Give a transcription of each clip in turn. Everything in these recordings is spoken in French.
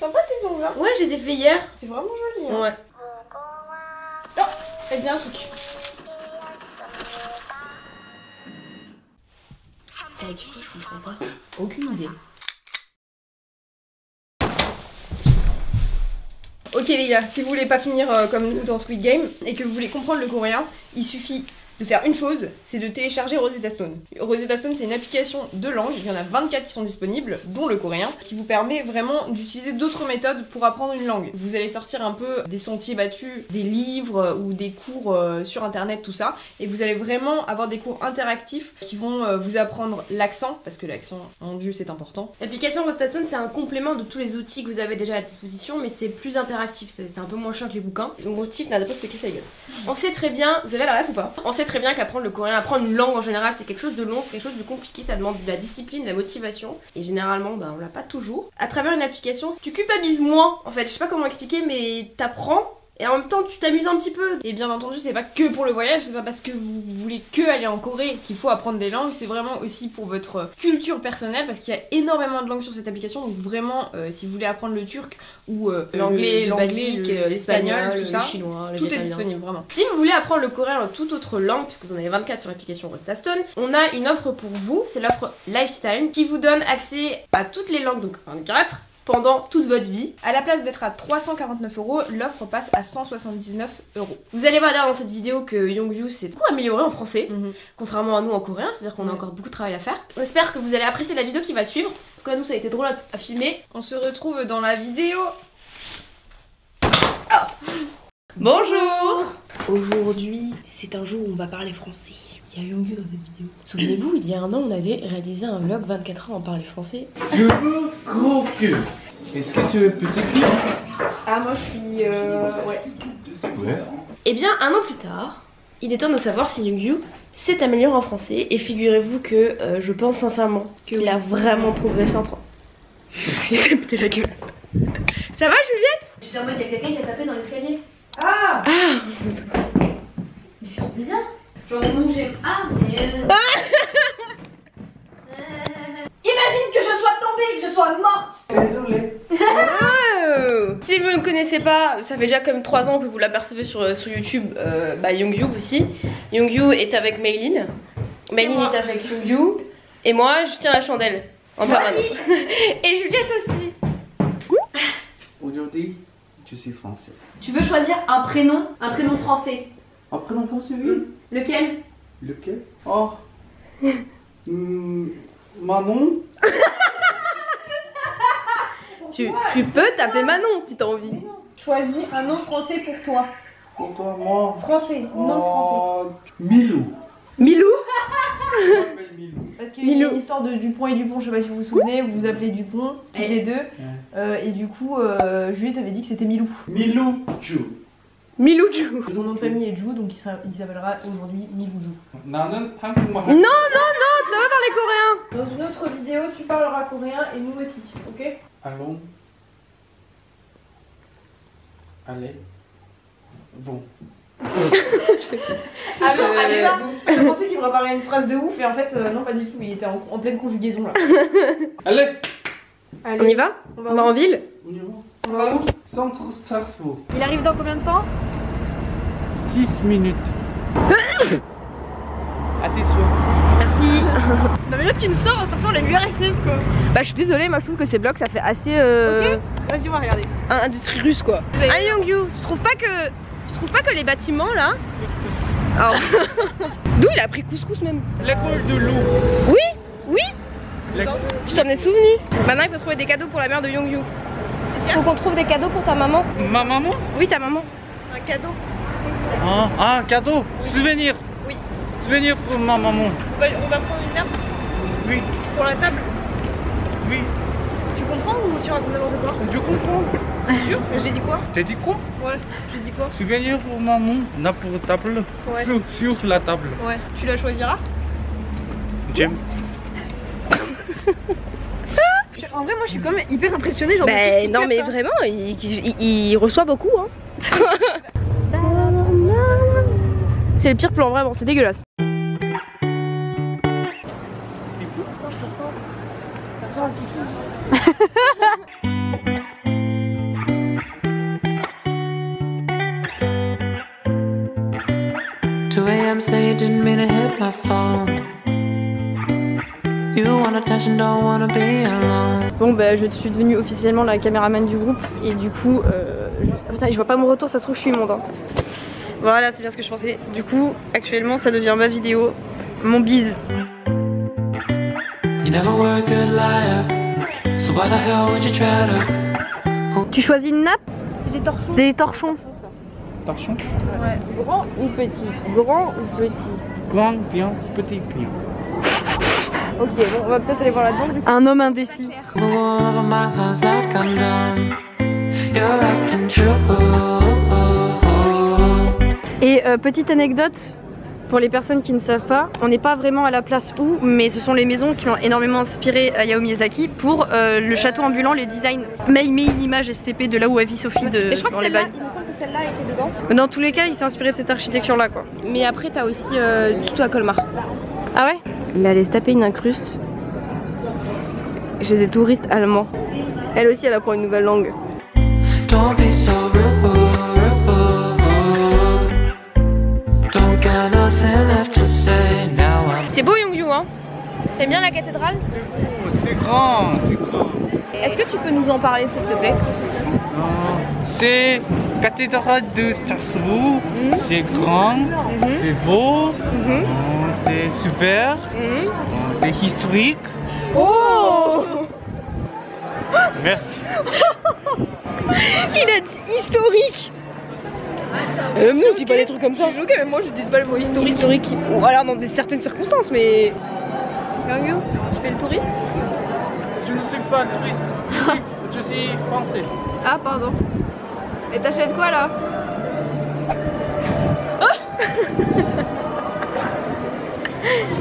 Sympa tes ongles hein. Ouais, je les ai fait hier. C'est vraiment joli hein. Ouais. Oh, elle dit un truc. Eh, du coup, je comprends pas. Aucune idée. Ok les gars, si vous voulez pas finir comme nous dans Squid Game et que vous voulez comprendre le coréen, il suffit de faire une chose, c'est de télécharger Rosetta Stone. Rosetta Stone c'est une application de langue, il y en a 24 qui sont disponibles, dont le coréen, qui vous permet vraiment d'utiliser d'autres méthodes pour apprendre une langue. Vous allez sortir un peu des sentiers battus, des livres ou des cours sur internet, tout ça, et vous allez vraiment avoir des cours interactifs qui vont vous apprendre l'accent, parce que l'accent, mon dieu, c'est important. L'application Rosetta Stone c'est un complément de tous les outils que vous avez déjà à disposition, mais c'est plus interactif, c'est un peu moins chiant que les bouquins. Mon Steve n'a pas de se casser la gueule. On sait très bien, vous avez la ref ou pas? On sait très bien qu'apprendre le coréen, apprendre une langue en général, c'est quelque chose de long, c'est quelque chose de compliqué, ça demande de la discipline, de la motivation, et généralement, bah, on l'a pas toujours. À travers une application, tu culpabilises moins, en fait, je sais pas comment expliquer, mais t'apprends. Et en même temps, tu t'amuses un petit peu. Et bien entendu, c'est pas que pour le voyage, c'est pas parce que vous voulez que aller en Corée qu'il faut apprendre des langues, c'est vraiment aussi pour votre culture personnelle, parce qu'il y a énormément de langues sur cette application, donc vraiment, si vous voulez apprendre le turc ou l'anglais, l'espagnol, tout ça, le chinois, le tout est vietnamien. disponible, vraiment. Si vous voulez apprendre le coréen en toute autre langue, puisque vous en avez 24 sur l'application Rosetta Stone, on a une offre pour vous, c'est l'offre Lifetime, qui vous donne accès à toutes les langues, donc 24, pendant toute votre vie. À la place d'être à 349 €, l'offre passe à 179 €. Vous allez voir dans cette vidéo que Youngyu s'est beaucoup amélioré en français, contrairement à nous en coréen, c'est-à-dire qu'on a encore beaucoup de travail à faire. On espère que vous allez apprécier la vidéo qui va suivre. En tout cas, nous, ça a été drôle à filmer. On se retrouve dans la vidéo. Bonjour! Aujourd'hui, c'est un jour où on va parler français. Il y a Youngyu dans cette vidéo. Souvenez-vous, il y a un an, on avait réalisé un vlog 24 heures en parler français. Je veux gros cul. Est-ce que tu veux petit cul? Ah, moi je suis. Ouais. Ouais. Et bien, un an plus tard, il est temps de savoir si Youngyu s'est amélioré en français. Et figurez-vous que je pense sincèrement qu'il a vraiment progressé en français. Je lui ai fait péter la gueule. Ça va, Juliette? J'étais en mode, il y a quelqu'un qui a tapé dans l'escalier. Ah! Mais c'est trop bizarre. Genre, mon nom, j'ai. Ah, mais. Imagine que je sois tombée, que je sois morte. Désolé. Oh. Si vous ne me connaissez pas, ça fait déjà comme 3 ans que vous l'apercevez sur YouTube, Youngyu aussi. Youngyu est avec Maylin. Maylin est avec Youngyu. Et moi, je tiens la chandelle en permanence. Et Juliette aussi. Aujourd'hui, je suis français. Tu veux choisir un prénom français. Un prénom français, oui. Lequel? Lequel? Oh. Manon. Tu peux t'appeler Manon si t'as envie. Choisis un nom français pour toi. Pour toi, moi. Français, nom français. Milou. Milou. Je m'appelle Milou. Parce qu'il y a une histoire de Dupont et Dupont, je sais pas si vous vous souvenez, vous vous appelez Dupont, tous les deux. Et du coup, Juliette avait dit que c'était Milou. Milou Ju. Milou Ju. Son nom de famille est Ju, donc il s'appellera aujourd'hui Milou Ju. 나는 한국말. Non, tu vas pas parler coréen. Dans une autre vidéo, tu parleras coréen et nous aussi, ok? Allons. Allez. Bon. Alors, allez là, je pensais qu'il me préparait une phrase de ouf et en fait, non, pas du tout, il était en pleine conjugaison là. Allez. On y va? On va en ville? On y va. On va où? Centre Strasbourg. Il arrive dans combien de temps? 6 minutes. À tes souhaits. Merci. Non mais l'autre qui nous sort, ça sent les URSS quoi. Bah je suis désolée, moi je trouve que ces blocs ça fait assez Ok, vas-y on va regarder. industrie russe quoi. Ah Youngyu, tu trouves pas que les bâtiments là? Alors... D'où il a pris couscous même? L'école de l'eau. Oui. Tu t'en es souvenu? Maintenant il faut trouver des cadeaux pour la mère de Youngyu. Faut qu'on trouve des cadeaux pour ta maman. Ma maman? Oui, ta maman. Un cadeau. Ah, cadeau. Souvenir. Oui. Souvenir pour ma maman. On va prendre une merde Oui. pour la table. Oui. Tu comprends ou tu racontes n'importe quoi? Je comprends. T'es sûr? J'ai dit quoi? T'as dit quoi? Ouais, j'ai dit quoi? Souvenir pour maman. Là pour table. Ouais. Sur la table. Ouais, tu la choisiras? J'aime. En vrai, moi je suis quand même hyper impressionnée. Genre, Bah non mais vraiment, il reçoit beaucoup hein. C'est le pire plan vraiment, c'est dégueulasse. Ça sent le pipi. 2 a.m. say you didn't mean to hit my phone. You want attention, don't wanna be alone. Bon bah je suis devenue officiellement la caméraman du groupe et du coup putain je vois pas mon retour, ça se trouve je suis immonde hein. Voilà c'est bien ce que je pensais. Du coup actuellement ça devient ma vidéo, mon bise. You never were a good liar, so why the hell would you try to... Tu choisis une nappe? C'est des torchons. C'est des torchons. Torchon? Ouais. Grand ou petit? Grand ou petit? Grand, bien, petit, bien. Ok, bon, on va peut-être aller voir là-dedans. Un homme indécis. The wall over my eyes like I'm dumb. You're acting true. Et petite anecdote, pour les personnes qui ne savent pas, on n'est pas vraiment à la place où, mais ce sont les maisons qui ont énormément inspiré Hayao Miyazaki pour le château ambulant, le design. Mais il met une image STP de là où a vie Sophie dans les bagues. Il me semble que celle-là était dedans. Dans tous les cas, il s'est inspiré de cette architecture là quoi. Mais après t'as aussi tout à Colmar. Ah ouais? Il allait se taper une incruste chez des touristes allemands. Elle aussi elle apprend une nouvelle langue. Don't be so rude. Don't got nothing left to say now. C'est beau Yongju hein? T'aimes bien la cathédrale? C'est grand, c'est grand. Est-ce que tu peux nous en parler s'il te plaît? C'est cathédrale de Strasbourg. C'est grand, c'est beau, c'est super, c'est historique. Oh! Merci. Il a dit historique! Même nous on dit pas des trucs comme ça. Ok, même moi je dis pas le mot historique. Historique. Ou alors dans certaines circonstances, mais. Yongyu, tu fais le touriste? Je ne suis pas touriste, je suis français. Ah, pardon. Et t'achètes quoi là?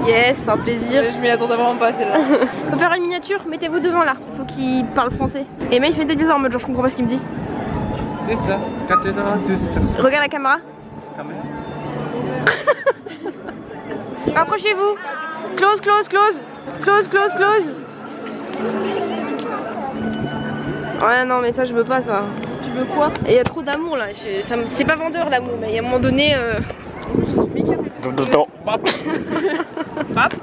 Yes, c'est un plaisir. Je m'y attendais vraiment pas celle-là. Faut faire une miniature, mettez-vous devant là. Faut qu'il parle français. Et mais il fait des bizarres en mode genre je comprends pas ce qu'il me dit. C'est ça, cathédrale de Strasbourg. Regarde la caméra. Caméra. Rapprochez-vous. Close, close, close. Close, close, close. Ouais non mais ça je veux pas ça. Tu veux quoi? Et il y a trop d'amour là. C'est pas vendeur l'amour mais il y a un moment donné. Pap. Pap.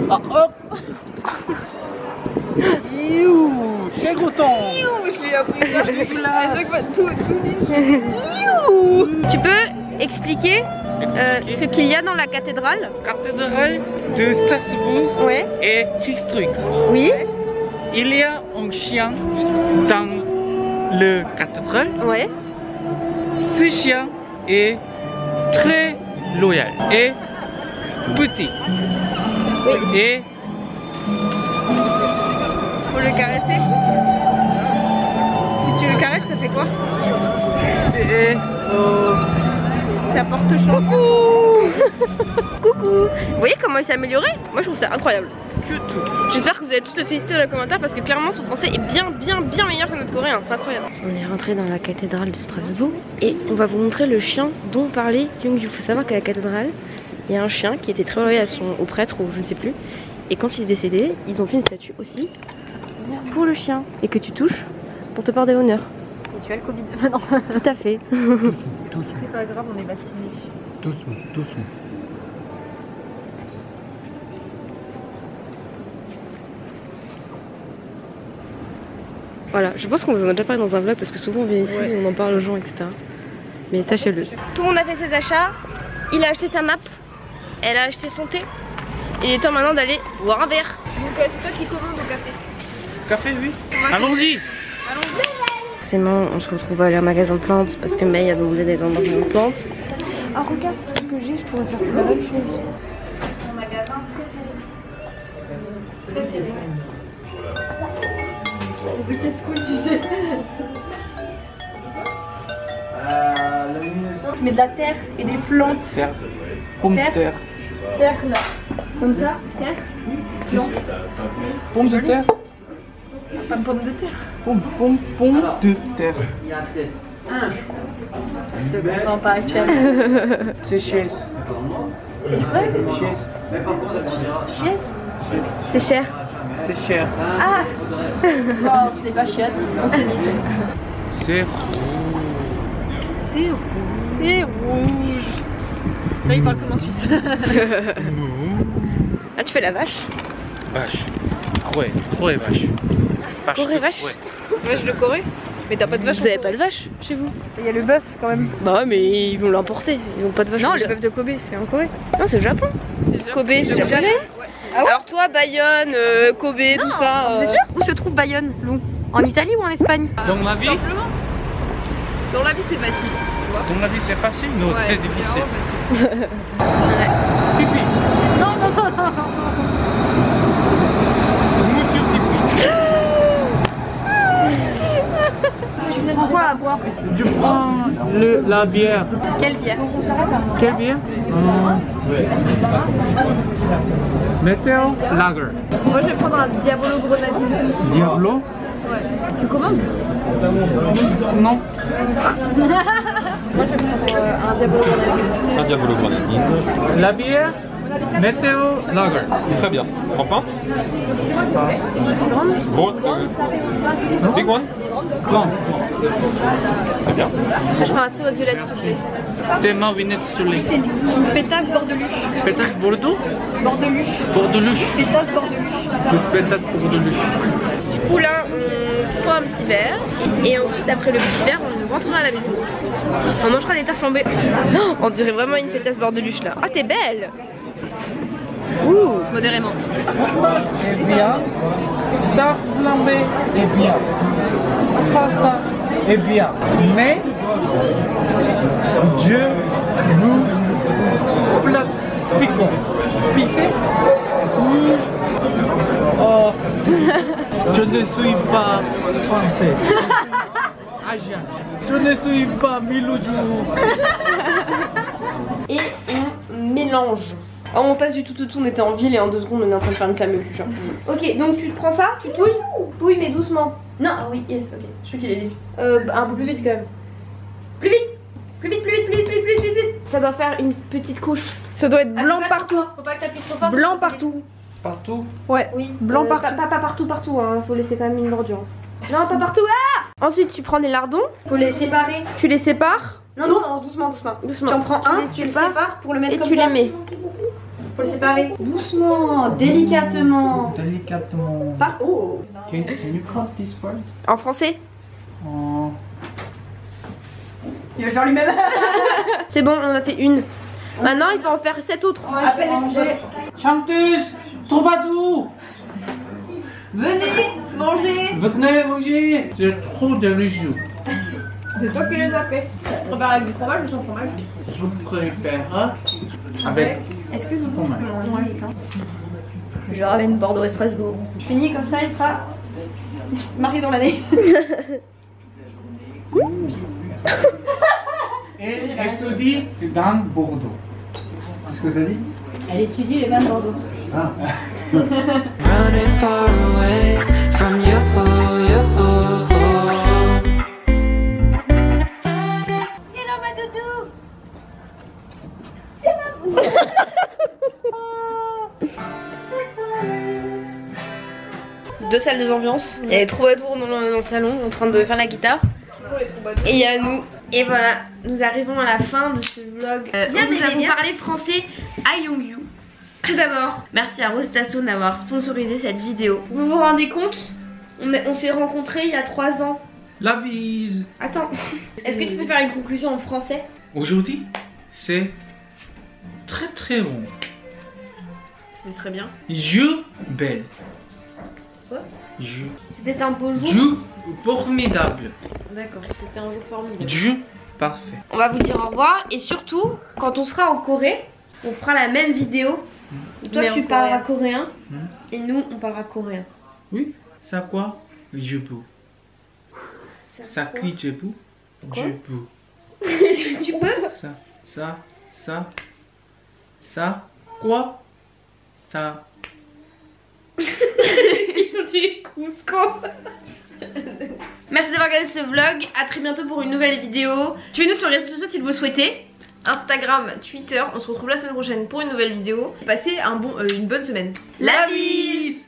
Ah hop. Iouh, t'es content. Iouh, je lui ai appris ça. À chaque fois, tout dit Iouh. Tu peux expliquer ce qu'il y a dans la cathédrale? Cathédrale de Strasbourg Ouais. est historique. Oui. Il y a un chien dans le cathédrale. Ouais. Ce chien est très loyal et petit. Oui. Et faut le caresser. Si tu le caresses, ça fait quoi? c'est Ça porte chance. Coucou. Vous voyez comment il s'est amélioré? Moi je trouve ça incroyable. que tout. J'espère que vous allez tous le féliciter dans les commentaires parce que clairement son français est bien meilleur que notre coréen, c'est incroyable. On est rentré dans la cathédrale de Strasbourg et on va vous montrer le chien dont parlait Yongju. Faut savoir qu'à la cathédrale, il y a un chien qui était très loyal au prêtre ou je ne sais plus. Et quand il est décédé, ils ont fait une statue aussi pour le chien et que tu touches pour te porter honneur. Et tu as le Covid. Ah non. Tout à fait. C'est pas grave, on est vaccinés. Doucement, doucement. Voilà, je pense qu'on vous en a déjà parlé dans un vlog parce que souvent on vient ici, on en parle aux gens, etc. Mais sachez-le. Tout le monde a fait ses achats, il a acheté sa nappe, elle a acheté son thé. Il est temps maintenant d'aller boire un verre. Donc c'est toi qui commande au café. Café, oui. Allons-y. Forcément, on se retrouve à aller au magasin de plantes parce que May a demandé d'aller dans le magasin de plantes. Ah regarde ce que j'ai, je pourrais faire la même chose. Son magasin préféré. De qu'est-ce que tu sais? Je mets de la terre et des plantes. Terre. Pomme de terre. Terre là. Comme ça, terre, plantes. Pomme de terre. Pas de pomme de terre. Pomme de terre. Se comprend pas actuellement. C'est chaise. C'est quoi? Chaise. Chiesse? C'est cher. C'est cher. Ah non, ce n'est pas chiasse, on se dit. C'est C'est rouge. C'est rouge. Là, il parle comme en Suisse. Ah, tu fais la vache? Vache. Corée vache. Corée vache? Vache de Corée? Mais t'as pas de vache? Vous avez pas de vache chez vous? Il y a le bœuf quand même. Bah ouais, mais ils vont l'importer. Ils ont pas de vache. Non, au le Japon. bœuf de Kobe, c'est en Corée. Non, c'est au Japon. Kobe, c'est japonais. Ah ouais? Alors toi, Bayonne, Kobe, tout ça. Vous êtes sûr? Où se trouve Bayonne, Lou? En Italie ou en Espagne? Dans la vie, Simplement. Dans la vie, c'est facile. dans la vie c'est facile, non, Ouais, c'est difficile. vraiment facile. Pipi. Monsieur pipi. Tu prends quoi à boire? Je prends la bière. Quelle bière? Quelle bière? Météo Lager. Moi, je vais prendre un Diabolo Grenadine. Diablo? Ouais. Tu commandes? Non. Moi, je vais prendre un Diabolo Grenadine. Un Diabolo Grenadine. La bière? Météo Lager. Très bien. En pinte? Grande? Bon. Big one? Bon, Très bien. Je prends un sirop de violette s'il vous plaît. c'est ma vinette sur les Une pétasse bordeluche. pétasse Bordeaux? Bordeluche. Bordeluche. Pétasse bordeluche. Plus pétasse Bordeluche. Du coup là, on prend un petit verre et ensuite après le petit verre, on rentrera à la maison. On mangera des tartes flambées. Oh, on dirait vraiment une pétasse bordeluche là. Ah, t'es belle. Ouh, Modérément. Et bien. Tarte flambée et bien. Pasta et bien. Mais je vous plate piquant. Pissé. Rouge. Oh. Je ne suis pas français. Agent. Je ne suis pas Miloujou. et on mélange. Oh, on passe du tout, on était en ville et en 2 secondes on est en train de faire une flamme-cuche. Ok, donc tu te prends ça, tu touilles? Touille mais doucement. Non, ah oui, yes, ok. Je crois qu'il est lisse. Un peu plus vite quand même. Plus vite. Plus vite, plus vite, plus vite, plus vite, plus vite. Ça doit faire une petite couche. Ça doit être blanc partout. Faut pas que t'appuies trop fort. Blanc partout. Partout. Ouais. Oui. Blanc partout. Pas partout, hein. Faut laisser quand même une bordure. Non, pas partout. Ah! Ensuite, tu prends des lardons. Faut les séparer. Tu les sépares. Non, non, non, doucement, doucement. Doucement. Tu en prends un, les tu le sépares sépares pour le mettre et comme tu ça. les mets. Faut le séparer. Doucement, délicatement. Délicatement. Par... Oh. Can you cut this part? En français. Oh. Il va le faire lui-même. C'est bon, on en a fait une. Maintenant, il faut en faire 7 autres. Appelle les toucher. Chanteuse, troubadour, Venez manger. venez manger. C'est trop délicieux. C'est toi qui les as fait. Je prépare avec du fromage ou sans fromage? Je prépare avec Est-ce que vous fromage. Je ramène Bordeaux et Strasbourg. Je finis comme ça, il sera marqué dans l'année. Et elle te dit dans Bordeaux. Qu'est-ce que t'as dit? Elle étudie les vins de Bordeaux. Running far away from you. Hello ma doudou. 2 salles, 2 ambiances. Il y a les troubadours dans le salon en train de faire la guitare. Et il y a nous. Et voilà, nous arrivons à la fin de ce vlog. Nous avons parlé français à Yongyu. Tout d'abord, merci à Rosetta Stone d'avoir sponsorisé cette vidéo. Vous vous rendez compte? On s'est rencontrés il y a 3 ans. La bise. Attends, est-ce que tu peux faire une conclusion en français? Aujourd'hui, c'est très très bon. C'était très bien. Je belle. Quoi? Je. C'était un beau jour. Je formidable. D'accord, c'était un jour formidable. Je parfait. On va vous dire au revoir et surtout, quand on sera en Corée, on fera la même vidéo. Toi Mais tu en parleras coréen Hmm. et nous on parlera coréen. Oui, ça quoi? Je peux. Ça qui je peux? Quoi? Je peux. Tu peux? Ça. Quoi? Ça. On dirait Cusco. Merci d'avoir regardé ce vlog. À très bientôt pour une nouvelle vidéo. Suivez-nous sur les réseaux sociaux si vous le souhaitez. Instagram, Twitter. On se retrouve la semaine prochaine pour une nouvelle vidéo. Passez une bonne semaine. La bise.